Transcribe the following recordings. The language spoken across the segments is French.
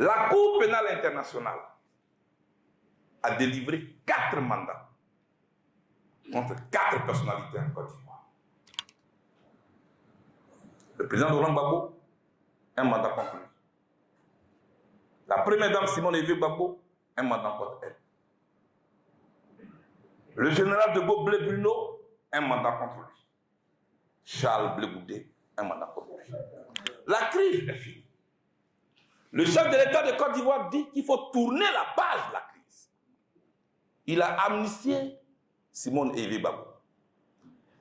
La Cour pénale internationale a délivré 4 mandats contre 4 personnalités en Côte d'Ivoire. Le président Laurent Gbagbo, un mandat contre lui. La première dame Simone Veil Gbagbo, un mandat contre elle. Le général de Gaulle Blé Bruno, un mandat contre lui. Charles Blé Goudé, un mandat contre lui. La crise est finie. Le chef de l'État de Côte d'Ivoire dit qu'il faut tourner la page de la crise. Il a amnistié Simone Veil Gbagbo.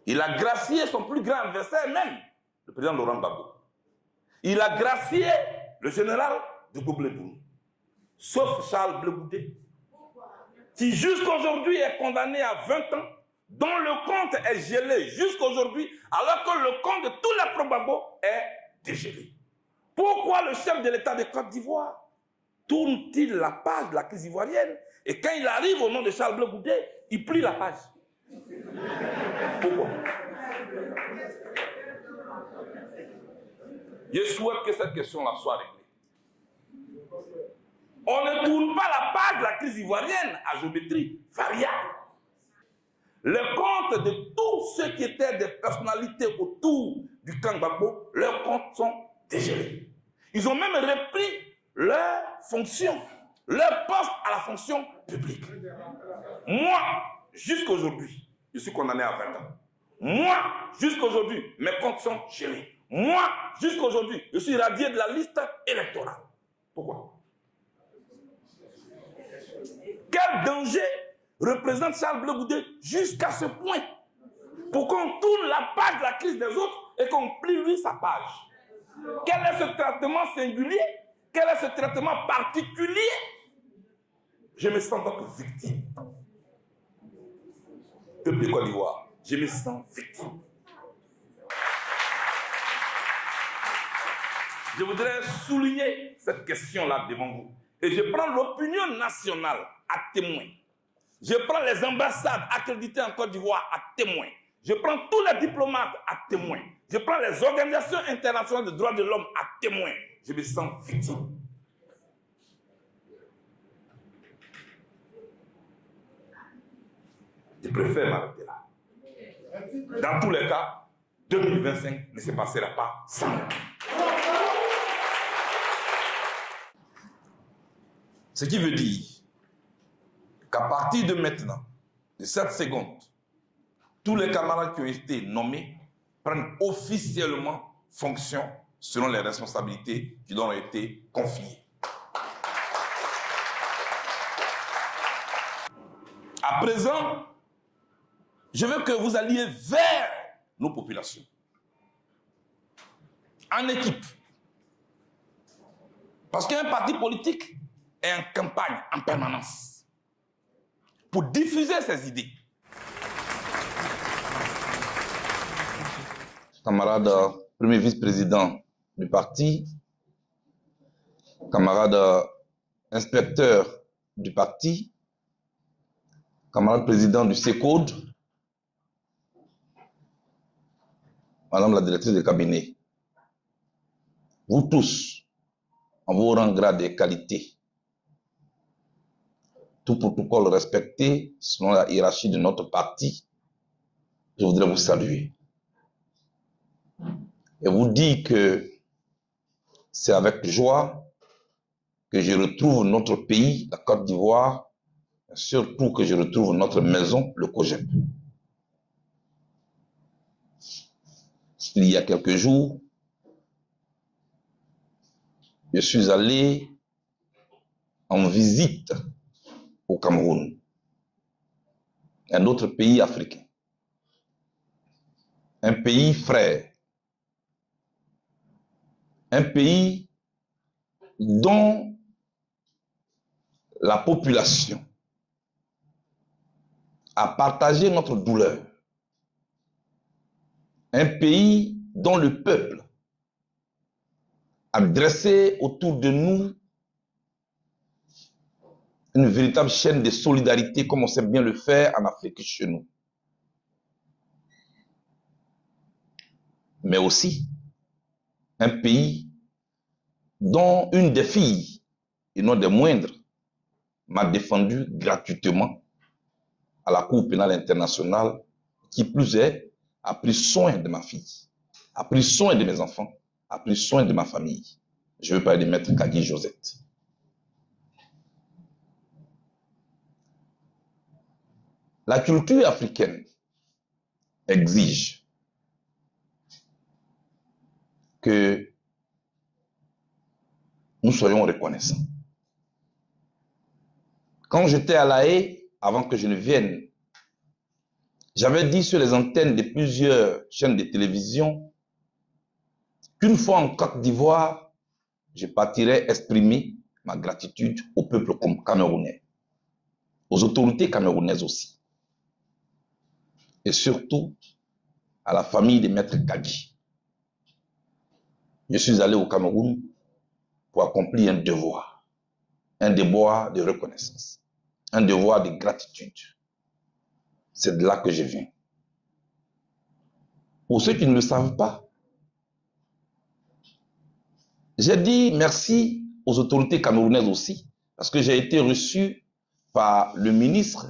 Il a gracié son plus grand adversaire même, le président Laurent Gbagbo. Il a gracié le général de Gaulle Blé Bruno. Sauf Charles Blé Goudé, qui jusqu'aujourd'hui est condamné à 20 ans, dont le compte est gelé jusqu'aujourd'hui, alors que le compte de tous les pro-Gbagbo est dégelé. Pourquoi le chef de l'État de Côte d'Ivoire tourne-t-il la page de la crise ivoirienne et quand il arrive au nom de Charles Blé Goudé, il plie la page? Pourquoi? Je souhaite que cette question-là soit réglée. On ne tourne pas la page de la crise ivoirienne à géométrie variable. Les comptes de tous ceux qui étaient des personnalités autour du camp Gbagbo, leurs comptes sont dégelés. Ils ont même repris leur fonction, leur poste à la fonction publique. Moi, jusqu'aujourd'hui, je suis condamné à 20 ans. Moi, jusqu'aujourd'hui, mes comptes sont gelés. Moi, jusqu'aujourd'hui, je suis radié de la liste électorale. Pourquoi? Quel danger représente Charles Blé Goudé jusqu'à ce point pour qu'on tourne la page de la crise des autres et qu'on plie lui sa page? Quel est ce traitement singulier? Quel est ce traitement particulier? Je me sens donc victime. Peuple de Côte d'Ivoire, je me sens victime. Je voudrais souligner cette question-là devant vous. Et je prends l'opinion nationale à témoin. Je prends les ambassades accréditées en Côte d'Ivoire à témoin. Je prends tous les diplomates à témoin. Je prends les organisations internationales de droits de l'homme à témoin. Je me sens victime. Je préfère m'arrêter là. Dans tous les cas, 2025 ne se passera pas sans moi. Ce qui veut dire qu'à partir de maintenant, de cette seconde, tous les camarades qui ont été nommés prennent officiellement fonction selon les responsabilités qui leur ont été confiées. À présent, je veux que vous alliez vers nos populations, en équipe. Parce qu'un parti politique est en campagne en permanence pour diffuser ses idées. Camarade premier vice-président du parti, camarade inspecteur du parti, camarade président du CECODE, madame la directrice de cabinet, vous tous, en vos rangs, grades et qualités, tout protocole respecté selon la hiérarchie de notre parti, je voudrais vous saluer et vous dire que c'est avec joie que je retrouve notre pays, la Côte d'Ivoire, et surtout que je retrouve notre maison, le COJEP. Il y a quelques jours, je suis allé en visite au Cameroun, un autre pays africain, un pays frère, un pays dont la population a partagé notre douleur, un pays dont le peuple a dressé autour de nous une véritable chaîne de solidarité comme on sait bien le faire en Afrique chez nous. Mais aussi un pays dont une des filles et non des moindres, m'a défendu gratuitement à la Cour pénale internationale, qui plus est, a pris soin de ma fille, a pris soin de mes enfants, a pris soin de ma famille. Je veux parler de Maître Kagui Josette. La culture africaine exige que nous soyons reconnaissants. Quand j'étais à La Haye, avant que je ne vienne, j'avais dit sur les antennes de plusieurs chaînes de télévision qu'une fois en Côte d'Ivoire, je partirais exprimer ma gratitude au peuple camerounais, aux autorités camerounaises aussi, et surtout à la famille de Maître Kagui. Je suis allé au Cameroun pour accomplir un devoir de reconnaissance, un devoir de gratitude. C'est de là que je viens. Pour ceux qui ne le savent pas, j'ai dit merci aux autorités camerounaises aussi, parce que j'ai été reçu par le ministre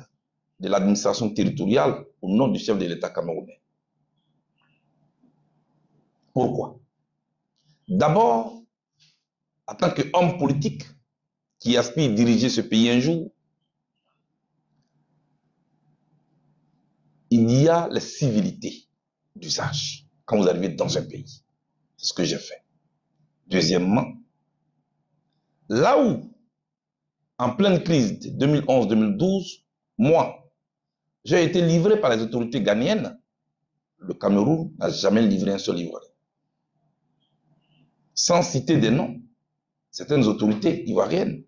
de l'administration territoriale au nom du chef de l'État camerounais. Pourquoi? D'abord, en tant qu'homme politique qui aspire à diriger ce pays un jour, il y a les civilités d'usage quand vous arrivez dans un pays. C'est ce que j'ai fait. Deuxièmement, là où, en pleine crise de 2011-2012, moi, j'ai été livré par les autorités ghanéennes, le Cameroun n'a jamais livré un seul Ivoirien. Sans citer des noms, certaines autorités ivoiriennes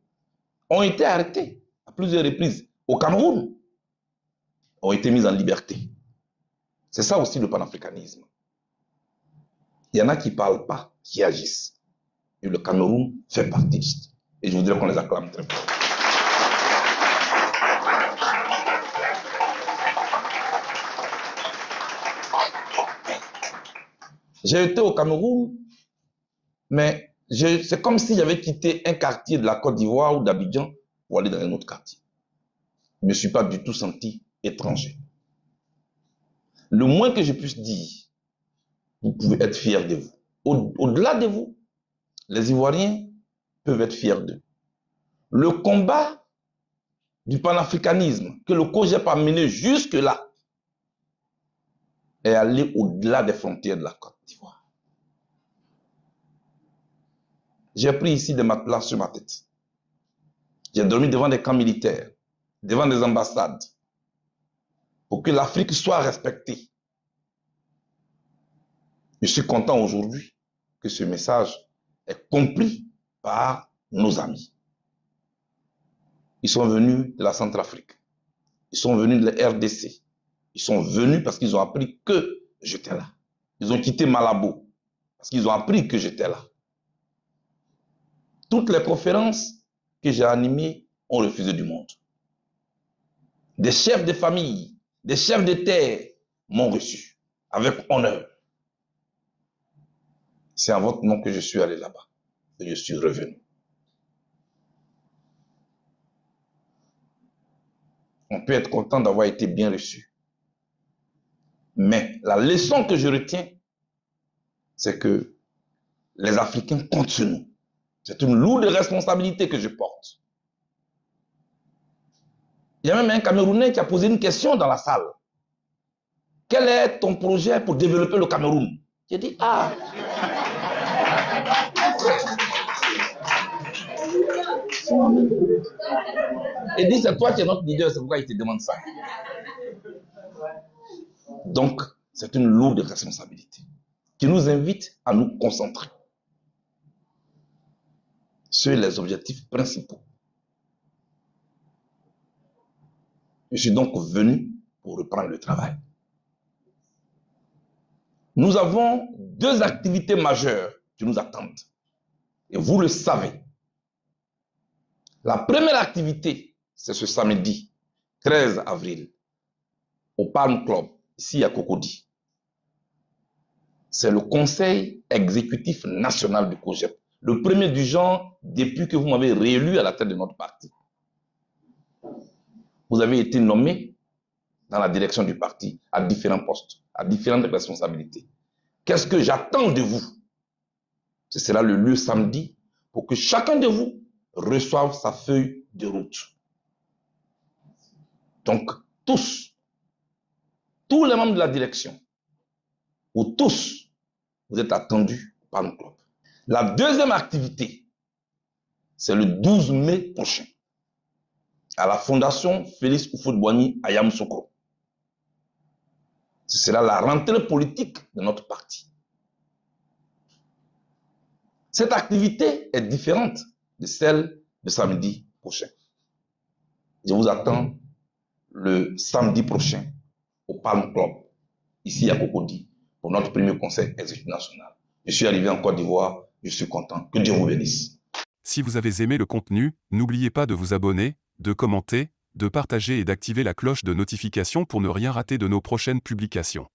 ont été arrêtées à plusieurs reprises au Cameroun, ont été mises en liberté. C'est ça aussi le panafricanisme. Il y en a qui ne parlent pas, qui agissent. Et le Cameroun fait partie de ça. Et je voudrais qu'on les acclame très fort. J'ai été au Cameroun, mais c'est comme si j'avais quitté un quartier de la Côte d'Ivoire ou d'Abidjan pour aller dans un autre quartier. Je ne me suis pas du tout senti étranger. Le moins que je puisse dire, vous pouvez être fiers de vous. Au-delà de vous, les Ivoiriens peuvent être fiers d'eux. Le combat du panafricanisme que le COJEP a mené jusque-là est allé au-delà des frontières de la Côte d'Ivoire. J'ai pris ici de ma place sur ma tête. J'ai dormi devant des camps militaires, devant des ambassades, pour que l'Afrique soit respectée. Je suis content aujourd'hui que ce message est compris par nos amis. Ils sont venus de la Centrafrique. Ils sont venus de la RDC. Ils sont venus parce qu'ils ont appris que j'étais là. Ils ont quitté Malabo parce qu'ils ont appris que j'étais là. Toutes les conférences que j'ai animées ont refusé du monde. Des chefs de famille, des chefs de terre m'ont reçu avec honneur. C'est en votre nom que je suis allé là-bas et je suis revenu. On peut être content d'avoir été bien reçu. Mais la leçon que je retiens, c'est que les Africains comptent sur nous. C'est une lourde responsabilité que je porte. Il y a même un Camerounais qui a posé une question dans la salle. Quel est ton projet pour développer le Cameroun? J'ai dit, ah. Il dit, c'est toi qui es notre leader, c'est pourquoi il te demande ça. Donc, c'est une lourde responsabilité qui nous invite à nous concentrer sur les objectifs principaux. Je suis donc venu pour reprendre le travail. Nous avons deux activités majeures qui nous attendent. Et vous le savez. La première activité, c'est ce samedi 13 avril, au Palm Club, ici à Cocody. C'est le Conseil exécutif national du COJEP, le premier du genre depuis que vous m'avez réélu à la tête de notre parti. Vous avez été nommé dans la direction du parti à différents postes, à différentes responsabilités. Qu'est-ce que j'attends de vous? Ce sera le lieu samedi pour que chacun de vous reçoive sa feuille de route. Donc, tous les membres de la direction, ou tous, vous êtes attendus par le club. La deuxième activité, c'est le 12 mai prochain, à la Fondation Félix Houphouët-Boigny à Yamoussoukro. Ce sera la rentrée politique de notre parti. Cette activité est différente de celle de samedi prochain. Je vous attends le samedi prochain au Palm Club, ici à Cocody, pour notre premier conseil exécutif national. Je suis arrivé en Côte d'Ivoire, je suis content. Que Dieu vous bénisse. Si vous avez aimé le contenu, n'oubliez pas de vous abonner, de commenter, de partager et d'activer la cloche de notification pour ne rien rater de nos prochaines publications.